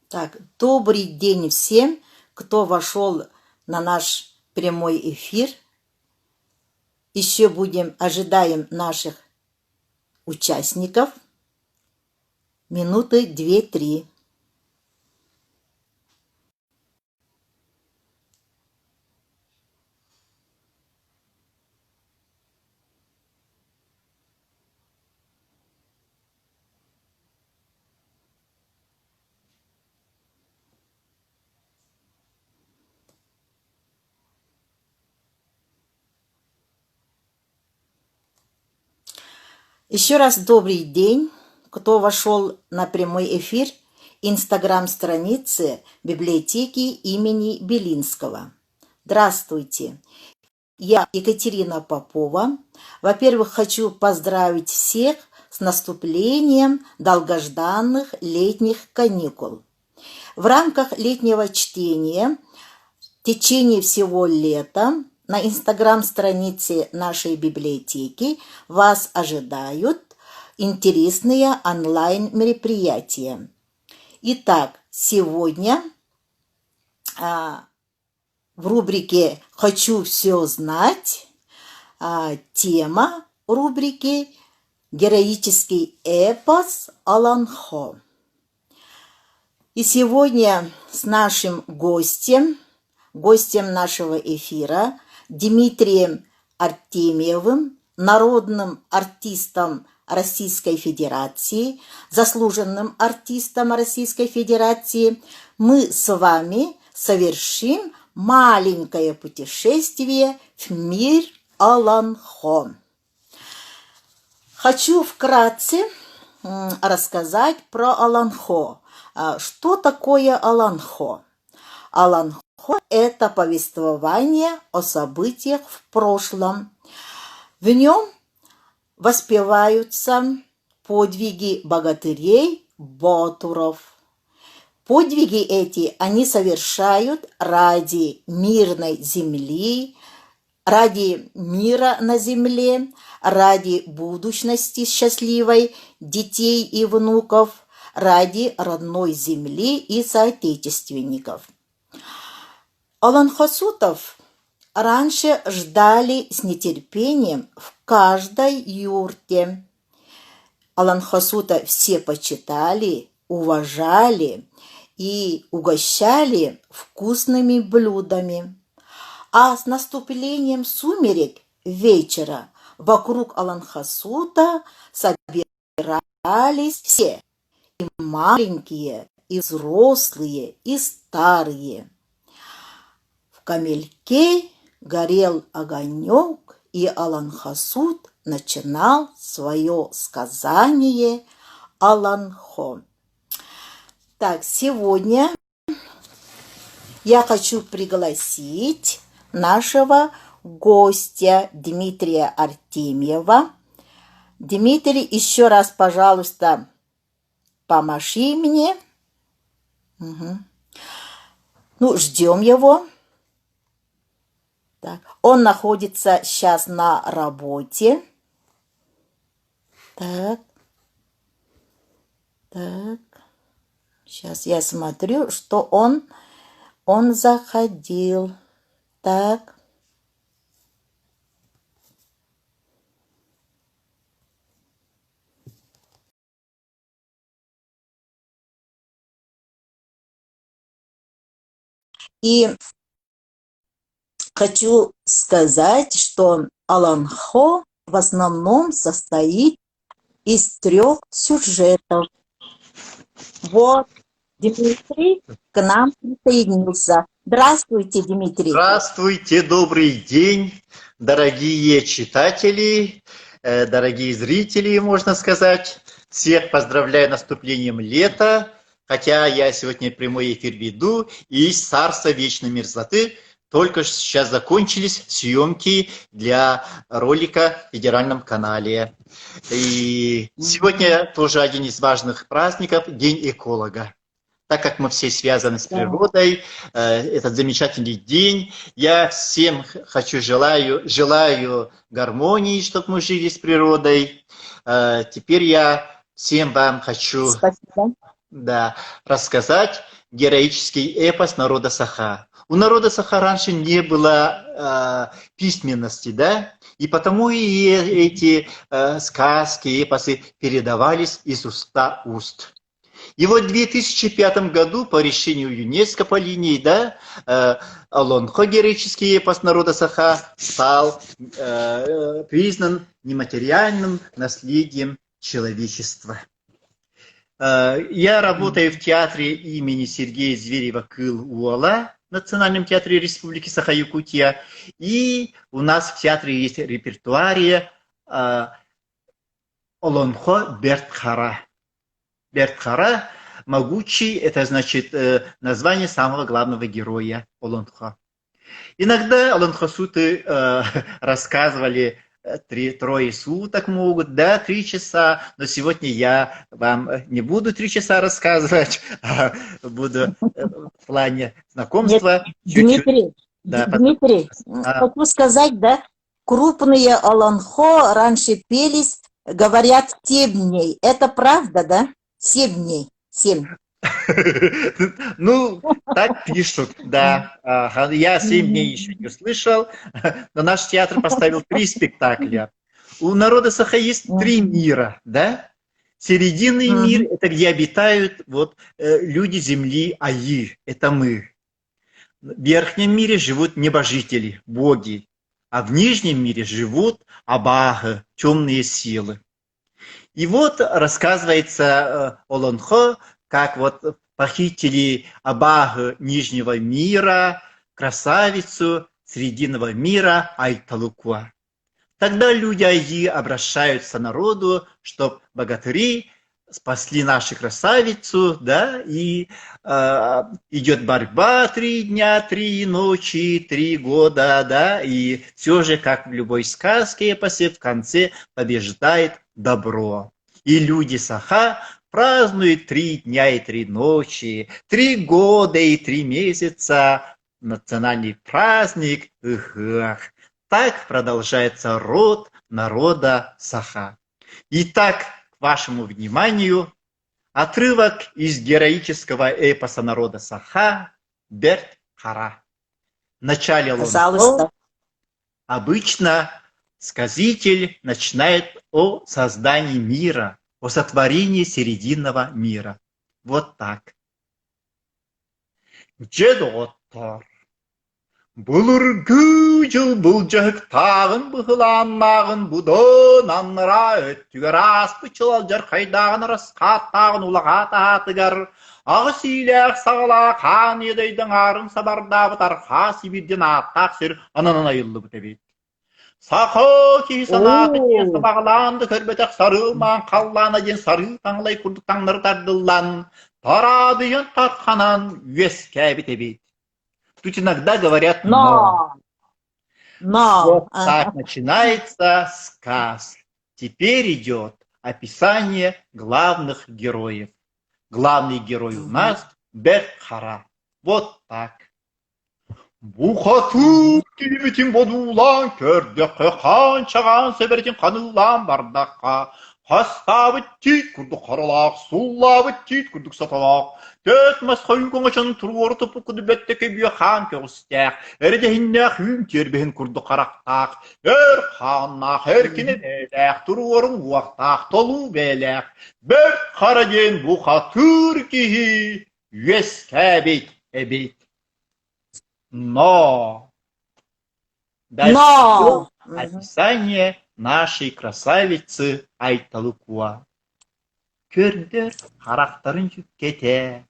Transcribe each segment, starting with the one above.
Так, добрый день всем, кто вошел на наш прямой эфир. Еще ожидаем наших участников. Минуты 2-3. Еще раз добрый день, кто вошел на прямой эфир инстаграм-страницы библиотеки имени Белинского. Здравствуйте, я Екатерина Попова. Во-первых, хочу поздравить всех с наступлением долгожданных летних каникул. В рамках летнего чтения в течение всего лета на инстаграм-странице нашей библиотеки вас ожидают интересные онлайн-мероприятия. Итак, сегодня в рубрике «Хочу все знать» тема рубрики «Героический эпос Алан-Хо». И сегодня с нашим гостем нашего эфира, Дмитрием Артемьевым, народным артистом Российской Федерации, заслуженным артистом Российской Федерации, мы с вами совершим маленькое путешествие в мир Алан-Хо. Хочу вкратце рассказать про Алан-Хо. Что такое Алан-Хо? Алан-Хо – это повествование о событиях в прошлом. В нем воспеваются подвиги богатырей, ботуров. Подвиги эти они совершают ради мирной земли, ради мира на земле, ради будущности счастливой детей и внуков, ради родной земли и соотечественников. Алан-Хосутов раньше ждали с нетерпением в каждой юрте. Алан-Хосута все почитали, уважали и угощали вкусными блюдами. А с наступлением сумерек вечера вокруг Алан-Хосута собирались все, и маленькие, и взрослые, и старые. В камельке горел огонек, и Алан-Хосут начинал свое сказание Алан-Хо. Так, сегодня я хочу пригласить нашего гостя Дмитрия Артемьева. Дмитрий, еще раз, пожалуйста, помаши мне. Угу. Ну, ждем его. Так. Он находится сейчас на работе. Так. Сейчас я смотрю, что он заходил. Так. И хочу сказать, что Алан-Хо в основном состоит из 3 сюжетов. Вот, Дмитрий к нам присоединился. Здравствуйте, Дмитрий. Здравствуйте, добрый день, дорогие читатели, дорогие зрители, можно сказать. Всех поздравляю с наступлением лета, хотя я сегодня прямой эфир веду из Царства Вечной Мерзлоты. Только сейчас закончились съемки для ролика в федеральном канале. И сегодня тоже один из важных праздников – День эколога. Так как мы все связаны с природой, этот замечательный день, я всем желаю гармонии, чтобы мы жили с природой. Теперь я всем вам хочу рассказать героический эпос народа Саха. У народа Саха раньше не было письменности, да, и потому и эти сказки, эпосы передавались из уста уст. И вот в 2005 году по решению ЮНЕСКО по линии, да, Олонхо, героический эпос народа Саха, стал признан нематериальным наследием человечества. Я работаю в театре имени Сергея Зверева Кыл-Уола, Национальном театре Республики Саха-Якутия. И у нас в театре есть репертуаре Олонхо Бертхара. Бертхара могучий, это значит название самого главного героя Олонхо. Иногда Олонхосуты рассказывали трое суток могут, да, 3 часа, но сегодня я вам не буду 3 часа рассказывать, а буду в плане знакомства. Нет, Дмитрий, да, Дмитрий, хочу сказать, да, крупные Олонхо раньше пелись, говорят, 7 дней. Это правда, да? 7 дней. 7. Ну, так пишут, да. Я 7 дней еще не услышал, но наш театр поставил 3 спектакля. У народа Саха есть 3 мира, да? Серединный мир – это где обитают вот, люди земли Аи, это мы. В верхнем мире живут небожители, боги, а в нижнем мире живут Абага, темные силы. И вот рассказывается Олонхо, как вот похитили Абагу нижнего мира, красавицу срединного мира Айталукуа. Тогда люди Аи обращаются к народу, чтобы богатыри спасли нашу красавицу, да, и идет борьба 3 дня, 3 ночи, 3 года, да, и все же, как в любой сказке, эпосе, в конце побеждает добро. И люди Саха празднуют 3 дня и 3 ночи, 3 года и 3 месяца, национальный праздник. Так продолжается род народа Саха. Итак, к вашему вниманию отрывок из героического эпоса народа Саха Бертхара. В начале Олонхо обычно сказитель начинает о создании мира, о сотворении серединного мира. Вот так. Джедоттар. Булургужыл булжак тағын бұғыланмағын бұдын анныра өттігер аспычыл жарқайдағын рысқат тағын улаға тағатығар. Ағы сейләқ сағыла қан едейдің арын сабардағы тарқа сибирден аттақ сер ананан айылды бұтебет. Сақо ки санаты кесі бағыланды көрбетек сарылман қаллана ден сары таңлай күрдік таңныр тардылан. Тарадыйын тартқанан веске бітебет. Тут иногда говорят «но». Вот так начинается сказ. Теперь идет описание главных героев. Главный герой у нас Бертхара. Вот так. Бухату килимитин бодулан көрдеққа қаншаған себертин қанылан бардаққа. Хастабы тит күрдік қаралақ, суллабы тит күрдік саталақ. Төт масқайын көңішін тұруары тұпы күді бәттеке бүйе қан көгістәқ. Әрдехінне хүн тербеген күрдік қарақтақ. Әр қаннақ, әркені бәләқ, тұруарын уақтақ, толу бәләқ. Бір қараден бұқа тұр кейі, өз кәбет әбет. Но. Дальше описание нашей красавицы Айталукуа. Көрдер қарақтарын жүк кете,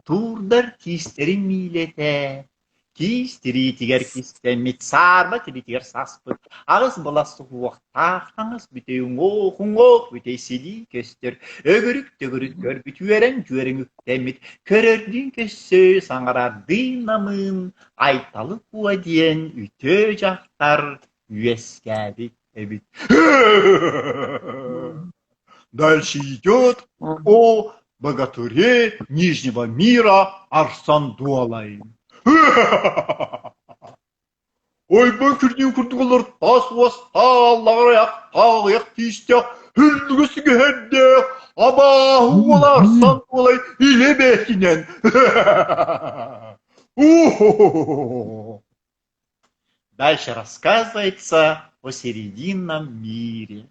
турдар кистерін милете. Кистери тигер кистемет, сарба тири тигер саспыт. Ағыз баласы уақтақ, аңыз бүтеуің оқ, бүтей седи көстер. Өгірік төгірік көр, бүтуерен жуерен үктемет. Көрердің көсі саңарардың намын, Айталукуа ден үте жақтар, үескәбет. Дальше идет о богатыре Нижнего мира Арсандуалай. Ой, бөкірден күрдіғылар тас уаста, Аллағыр аяқ, тағ аяқ тиістек, хүлдігісіге әддек, Абахуоларсан олай илебетинен. Дальше рассказывается о серединном мире.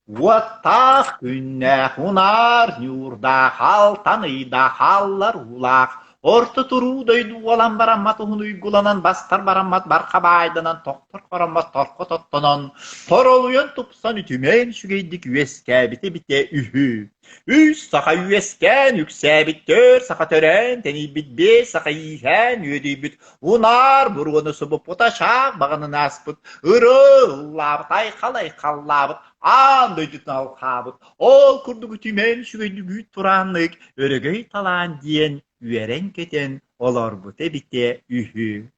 Вот так күнне хунар нюрда хал таныйда халлар улах. Орта турудай дуалан бараммат ухунуй гуланан бастар бараммат бархабайданан тоқтар қараммат торқо тоттонон. Торолуян тупсан ütümen şügeydik üeske bite ühü. Üs sağa üesken yüksebittir sağa tören teni bitbe sağa yihen üedibit. Unar burgunu subu putaşak bağının aspıt. Irılabıt ay kalay kallabıt. Andaydıtın alkabıt. Ol kurduk ütümen şügeydik üt turanlık. Öregey talan diyen üeren keten олар буте бите ühü.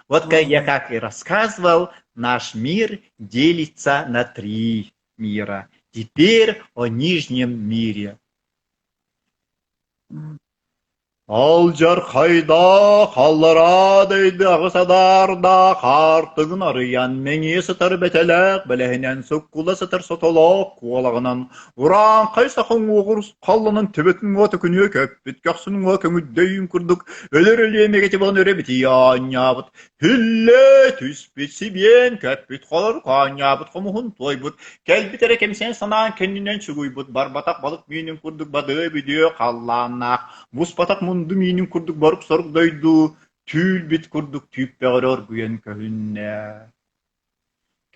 Вот как я как и рассказывал, наш мир делится на 3 мира. Теперь о нижнем мире. Алжар хайда, халлара дейді ағысадарда, қартығын арыян, меңе сытыр бәтелек, бәләхінен сұққылы сытыр сотолок, қуалағынан, ұран қайсақын оғырс, қаллының түбетін оты күні көп, біткақсының о көңіддейін күрдік, өлір өлемеге тебіғын өрі біті янябыт, хүлле түспет сибен, көп біт қалыр қанябыт, қомығын тойбыт, кәлбітері кемсен санан кәнінен шығуйбыт, бар батақ балық менің күрдік бады биде қалланақ, мұс батақ мұнды менің күрдік барып сорғдайды, түйіл бет күрдік түйіп бәғырар күен көхінне.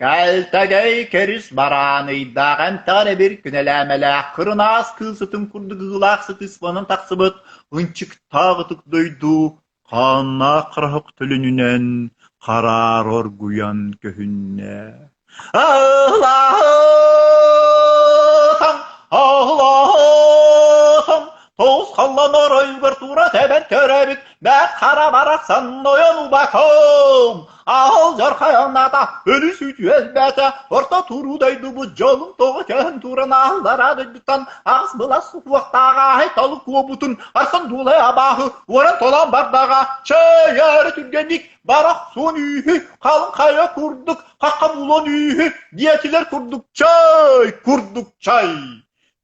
Кәлтәгей кәріс баранайдаған тәрі бір күнәләмәләқ, қырынас кылсытын күрдік ғылақ сытыспанын тақсыбыт, ұнчық тағытық дөйді, қанна қырық түлінінен қарарар күен көхінне. Ағлағым, тоғыз қаллан орай бір тура тәбән көрәбіт, бәк қара барақсан нояну бақым. Ағыл жарқаянада өлі сөйті әлбәті, орта турудайды бұд жолын тоғы кән туран ағыларады дүттан, ағыз бұла суқуақтаға айталы көбутын, арсан дулай абағы, оран толан бардаға, чай әрі түргенік, барақ сон үйі, қалын қая күрдік, қаққа бұлан үйі, диетілер күрдік чай.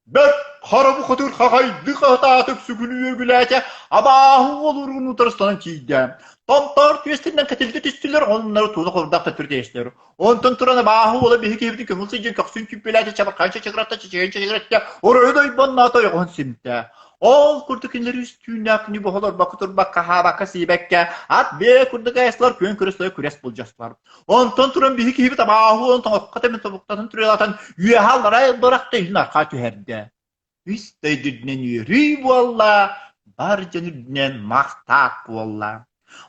Бәк қарабы құтыр қағайды қататып сүгілі өгіләте, абағы олырғын ұтырыстанын кейді. Томтар түйестерінен кәтелді түстілер, онлары туды қордақта түрдештер. Онтын тұраны бағы олы бейі кебді көңілсі жен көксін күппеләте, чабаққанша чығыратта, чечегенше орайдай банната оғын сімті. Ол күрдікінлер үстүйіне ақыны бұғылар бақытыр баққа хабаққа сейбәкке, ат бе күрдік әйсілер көн күресілер күрес бұл жасылар. Онтын тұрын бейі кебді бағы онтын оққатымен тобықтатын түрелатын үйе халлар айылдырақты үйін арқа түйерді. Үстейдідінен үйері болла, бар жәнірдінен мақтақ болла.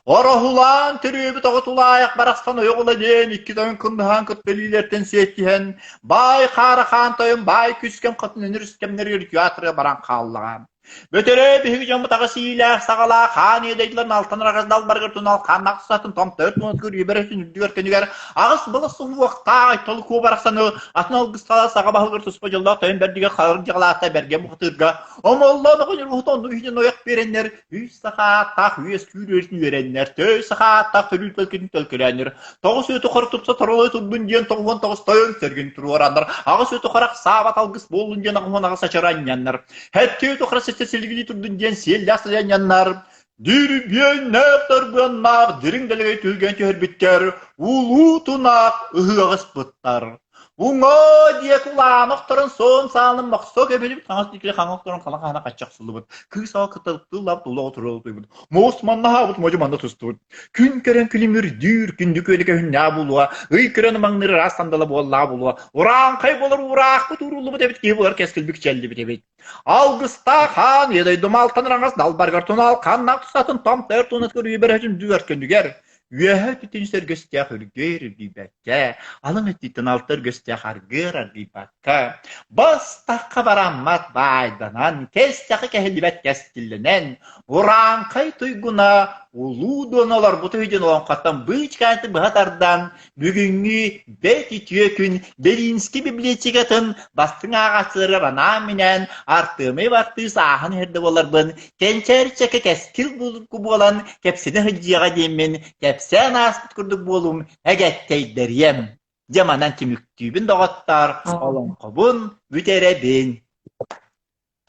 Орахулан түрөбі тоғытулайық барақстан ойғыла ден, ikki тойын күндіған күтпелілерден сеттіген, бай қарықан тойын бай күскен қытын өнір үскемнер үркіятры баран қаллаған. Бөтері бігі жамы тағы сейлер сағала, қан едейділерін алтын рағыздал барғыр тұнал, қаннақ тұсатын томты өртін өткір ебересін үрдігер көнігер, ағыс бұлы сұғы уақта айтылы көбі арақсаны, атын алғыз қала саға бағылғыр тұспа жылда тойын бәрдіге қалыр жағалата бәрге мұқтырға. Омалланы қөнір ұғытонды үйден ояқ беренер, үй сақаттақ үйес күйрерсін өренер, төй сақаттақ түріл төлкетін төлкіренер, тоғыз өті қырық тұпса тұрылы тұдбын ден тоғын тоғыз тойын сәрген тұру орандар, ағыс өті қырақ сабат алғыз болын ден ағын ағыз сачаранянар, әтті өті қырық сәселгілі тұрдың ден сел ясылянянар, дүрбен нәптар бұннақ, діріңділігі түлген төхірбіттер, ұлу тұнақ, ұғығыз бұттар. Уңа диет уланықтырын сон салым мақсо кебеліп таңыз декілі қаңықтырын қалан қана қатшақ сұлы бұд. Күс ал қытылап тұла отырылы тұй бұд. Мосманна бұд мөжіманда тұсты бұд. Күн керен күлімір дүйір күнді көлігі хүнна бұлуа, ұй керен маңныры растандалы болла бұлуа. Уран қай болыр урақ бұд ұрылы бұд әбет кебілер кескілбік жәлді бұд әбет. Алғыста қан едай думалтан раңыз далбарғар тұнал қаннақ тұсатын том тәр тұнытқыр үйбер Үәһә титинсер гөстәх үргер бибәккә, алың титин алтыр гөстәх аргыр бибәккә. Бастаққа бараммат байданан, кестәхі кәһелбәт кәстілінен, уран қай туйгуна, улу доналар бұты үйден оған қаттан бұйчқанты бұғатардан, бүгінгі бәт итүйе күн Белинский библиотекатын бастың ағасыры ранаменен, артымы бартыз ағын әрді болар бұн, кәнчәр чәкі кәскіл бұлыққы болан, кәпсіні хүджиға демен, кәпсән аспыт күрдік болым, әгәттейдер ем. Деманан тимүктүүбүн доғаттар, олон қобун, бүтеребин.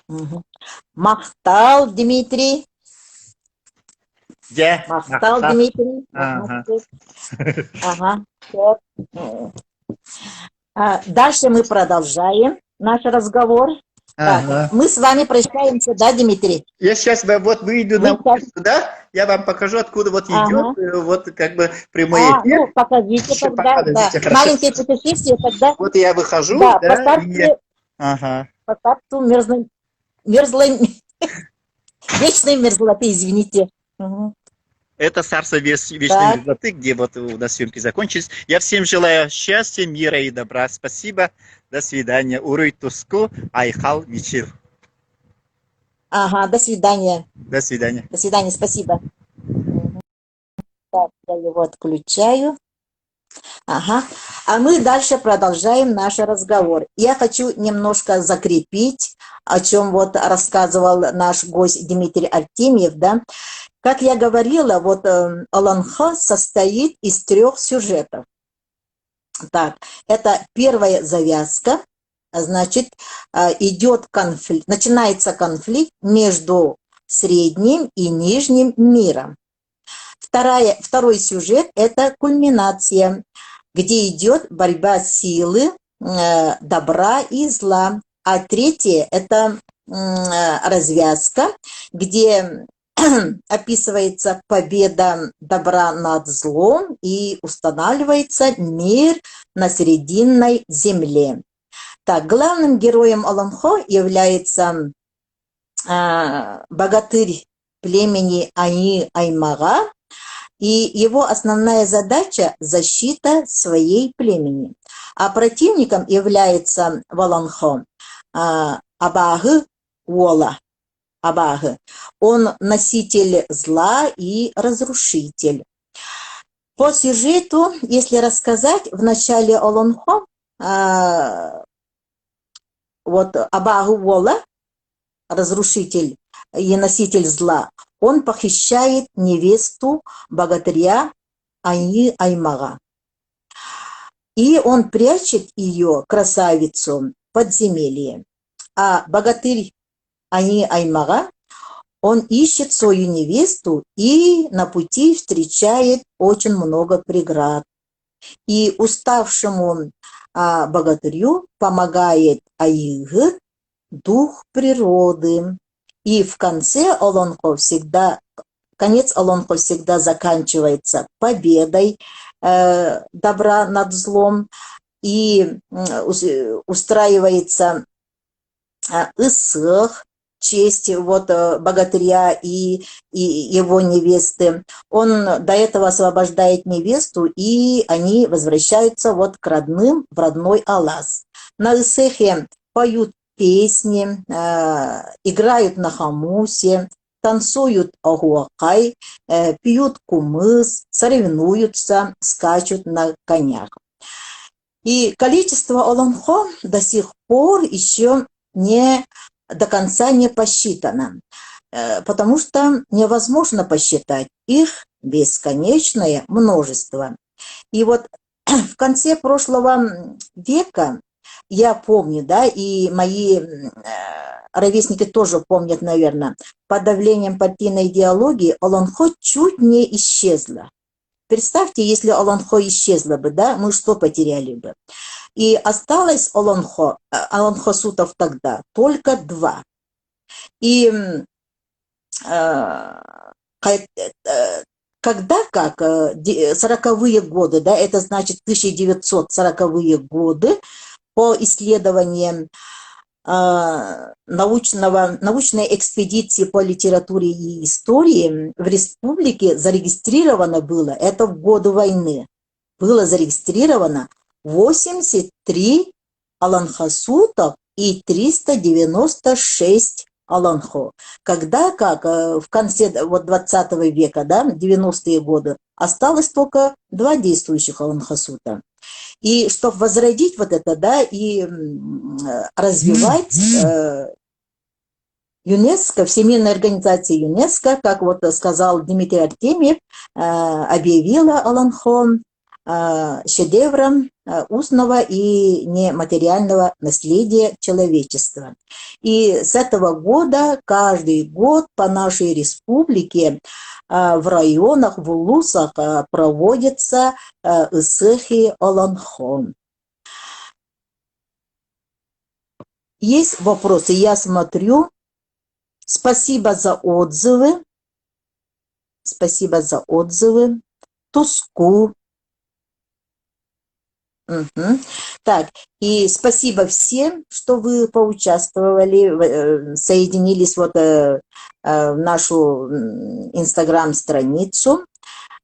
Мгм. Мақтал, Дмитрий. Же, Мақтал, мақтал. Дмитрий. Ага. Ага. Вот. Дальше мы продолжаем наш разговор. Так, Ага. мы с вами прощаемся, да, Дмитрий? Я сейчас вот выйду на улицу, да? Я вам покажу, откуда вот идет, вот как бы прямой эфир. Ну, покажите Еще тогда, да. подождите, хорошо. Маленькое путешествие, тогда, Вот я выхожу, да, да, поставьте, Ага. поставьте мерзлой, вечной мерзлоты, извините. Мгм. Это царство вечной Так. мерзлоты, где вот у нас съемки закончились. Я всем желаю счастья, мира и добра. Спасибо. До свидания. Уруй туску, айхал вечер. Ага, до свидания. До свидания. До свидания, спасибо. Мгм. Так, я его отключаю. Ага. А мы дальше продолжаем наш разговор. Я хочу немножко закрепить, о чем вот рассказывал наш гость Дмитрий Артемьев, да. Как я говорила, вот Аланха состоит из 3 сюжетов. Так, это первая завязка, значит, идет конфликт, начинается конфликт между средним и нижним миром. Второй сюжет – это кульминация, где идет борьба силы, добра и зла. А третье – это развязка, где описывается победа добра над злом и устанавливается мир на Срединной земле. Так, главным героем Аланхо является богатырь племени Ани-Аймага, и его основная задача – защита своей племени. А противником является в Аланхо Абагы Уола. Абагы. Он носитель зла и разрушитель. По сюжету, если рассказать, в начале Аланхо вот Абагы Уола, разрушитель и носитель зла, он похищает невесту богатыря Ани-Аймага. И он прячет ее, красавицу, в подземелье. А богатырь Ани-Аймага, он ищет свою невесту и на пути встречает очень много преград. И уставшему богатырю помогает Аигы, дух природы. И в конце конец Аланхо всегда заканчивается победой добра над злом, и устраивается исых, честь вот богатыря и его невесты. Он до этого освобождает невесту, и они возвращаются вот к родным, в родной Алас. На исыхе поют песни, играют на хамусе, танцуют агуакай, пьют кумыс, соревнуются, скачут на конях. И количество Аланхо до сих пор еще до конца не посчитано, потому что невозможно посчитать их бесконечное множество. И вот в конце прошлого века, я помню, да, и мои ровесники тоже помнят, наверное, под давлением партийной идеологии Аланхо чуть не исчезла. Представьте, если Аланхо исчезла бы, да, мы что потеряли бы? И осталось аланхосутов тогда только 2. И когда, как 40-е годы, да, это значит 1940-е годы, по исследованиям научной экспедиции по литературе и истории в республике зарегистрировано было, это в годы войны, было зарегистрировано 83 аланхосутов и 396 аланхо. Когда, как в конце вот 20 века, да, 90-е годы, осталось только 2 действующих аланхосута. И чтобы возродить вот это, да, и развивать ЮНЕСКО, Всемирная организация ЮНЕСКО, как вот сказал Дмитрий Артемьев, объявила Аланхо шедевром устного и нематериального наследия человечества. И с этого года, каждый год по нашей республике в районах, в улусах проводятся исыхи Олонхон. Есть вопросы? Я смотрю. Спасибо за отзывы. Спасибо за отзывы. Туску. Угу. Так, и спасибо всем, что вы поучаствовали, соединились вот в нашу инстаграм-страницу.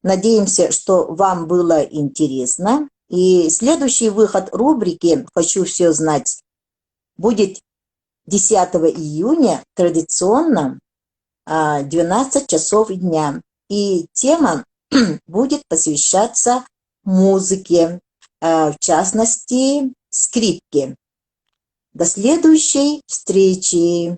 Надеемся, что вам было интересно. И следующий выход рубрики «Хочу все знать» будет 10 июня, традиционно 12 часов дня. И тема будет посвящаться музыке, в частности, скрипке. До следующей встречи!